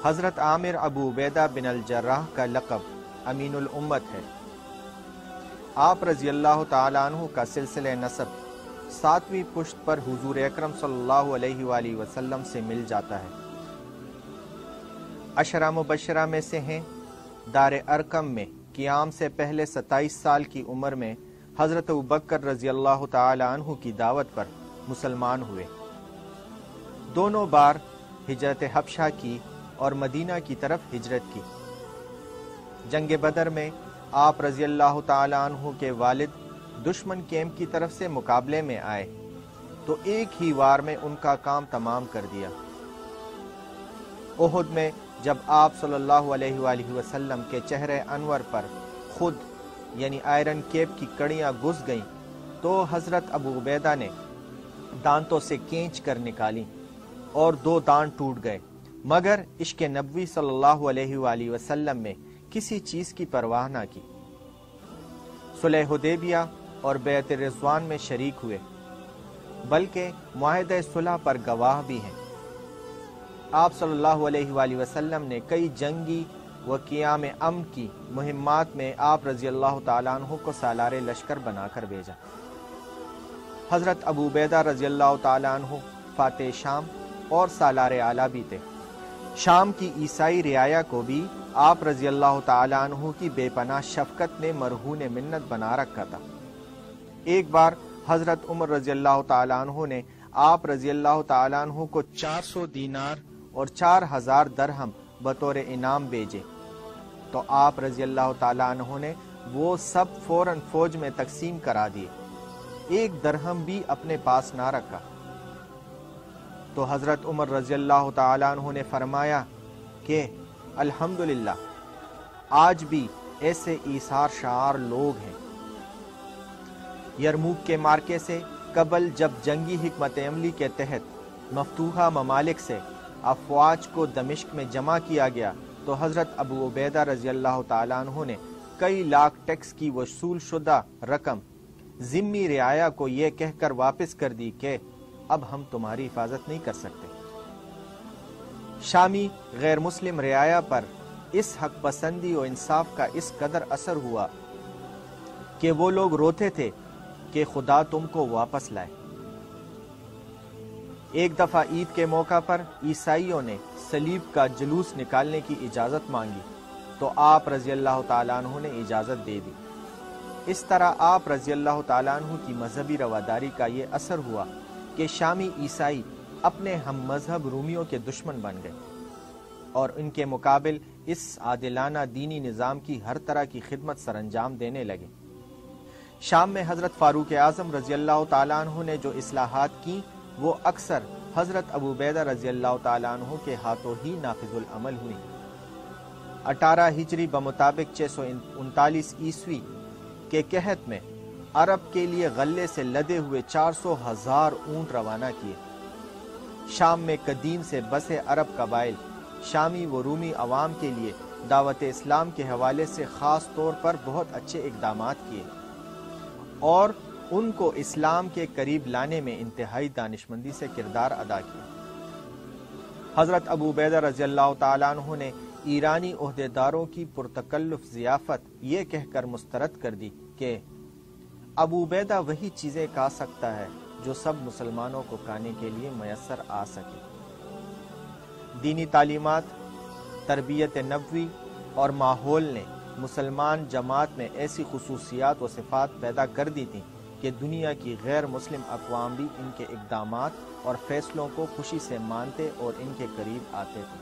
حضرت عامر ابو عبیدہ بن الجراح کا لقب امین الامت ہے۔ آپ رضی اللہ تعالیٰ عنہ کا سلسلہ نسب 7ویں پشت پر حضور اکرم صلی اللہ علیہ وآلہ وسلم سے مل جاتا ہے۔ عشرہ مبشرہ میں سے ہیں۔ دار ارقم میں قیام سے پہلے 27 سال کی عمر میں حضرت ابوبکر رضی اللہ تعالی عنہ کی دعوت پر مسلمان ہوئے۔ دونوں بار ہجرت حبشہ کی اور مدینہ کی طرف ہجرت کی۔ جنگ بدر میں آپ رضی اللہ تعالی عنہ کے والد دشمن کیمپ کی طرف سے مقابلے میں آئے تو ایک ہی وار میں ان کا کام تمام کر دیا۔ احد میں جب آپ صلی اللہ علیہ وآلہ وسلم کے چہرے انور پر خود یعنی آئرن کیپ کی کڑیاں گھس گئیں تو حضرت ابو عبیدہ نے دانتوں سے کھینچ کر نکالی اور 2 دانت ٹوٹ گئے، مگر عشق نبوی صلی اللہ علیہ وآلہ وسلم میں کسی چیز کی پرواہ نہ کی۔ صلح حدیبیہ اور بیعت رضوان میں شریک ہوئے، بلکہ معاہدہ صلح پر گواہ بھی ہیں۔ آپ صلی اللہ علیہ وآلہ وسلم نے کئی جنگی و قیام امن کی مہمات میں آپ رضی اللہ تعالیٰ عنہ کو سالار لشکر بنا کر بھیجا۔ حضرت ابو عبیدہ رضی اللہ تعالیٰ عنہ فاتح شام اور سالار اعلیٰ بھی تھے۔ شام کی عیسائی رعایا کو بھی آپ رضی اللہ تعالیٰ عنہ کی بے پناہ شفقت نے مرہون منت بنا رکھا تھا۔ ایک بار حضرت عمر رضی اللہ تعالیٰ عنہ نے آپ رضی اللہ تعالیٰ عنہ کو 400 دینار اور 4000 درہم بطور انعام بھیجے تو آپ رضی اللہ تعالیٰ عنہ نے وہ سب فوراً فوج میں تقسیم کرا دیے، ایک درہم بھی اپنے پاس نہ رکھا۔ تو حضرت عمر رضی اللہ تعالیٰ عنہ نے فرمایا کہ الحمدللہ آج بھی ایسے ایثار شعار لوگ ہیں۔ یرموک کے مارکے سے قبل جب جنگی حکمت عملی کے تحت مفتوحہ ممالک سے افواج کو دمشق میں جمع کیا گیا تو حضرت ابو عبیدہ رضی اللہ تعالیٰ عنہ نے کئی لاکھ ٹیکس کی وصول شدہ رقم ذمی رعایا کو یہ کہہ کر واپس کر دی کہ اب ہم تمہاری حفاظت نہیں کر سکتے۔ شامی غیر مسلم رعایا پر اس حق پسندی و انصاف کا اس قدر اثر ہوا کہ وہ لوگ روتے تھے کہ خدا تم کو واپس لائے۔ ایک دفعہ عید کے موقع پر عیسائیوں نے صلیب کا جلوس نکالنے کی اجازت مانگی تو آپ رضی اللہ تعالیٰ عنہ نے اجازت دے دی۔ اس طرح آپ رضی اللہ تعالیٰ عنہ کی مذہبی رواداری کا یہ اثر ہوا کہ شامی عیسائی اپنے ہم مذہب رومیوں کے دشمن بن گئے اور ان کے مقابل اس عادلانہ دینی نظام کی ہر طرح کی خدمت سر انجام دینے لگے۔ شام میں حضرت فاروق اعظم رضی اللہ تعالیٰ عنہ نے جو اصلاحات کی وہ اکثر حضرت ابو عبیدہ رضی اللہ تعالیٰ عنہ کے ہاتھوں ہی نافذ العمل ہوئی۔ 18 ہجری بمطابق 639 عیسوی کے قحط میں عرب کے لیے غلے سے لدے ہوئے 400,000 اونٹ روانہ کیے۔ شام میں قدیم سے بسے عرب قبائل شامی و رومی عوام کے لیے دعوت اسلام کے حوالے سے خاص طور پر بہت اچھے اقدامات کیے اور ان کو اسلام کے قریب لانے میں انتہائی دانشمندی سے کردار ادا کیا۔ حضرت ابو عبیدہ رضی اللہ تعالیٰ عنہ نے ایرانی عہدیداروں کی پرتکلف ضیافت یہ کہہ کر مسترد کر دی کہ ابو عبیدہ وہی چیزیں کھا سکتا ہے جو سب مسلمانوں کو کھانے کے لیے میسر آ سکے۔ دینی تعلیمات، تربیت نبوی اور ماحول نے مسلمان جماعت میں ایسی خصوصیات و صفات پیدا کر دی تھیں کہ دنیا کی غیر مسلم اقوام بھی ان کے اقدامات اور فیصلوں کو خوشی سے مانتے اور ان کے قریب آتے تھے۔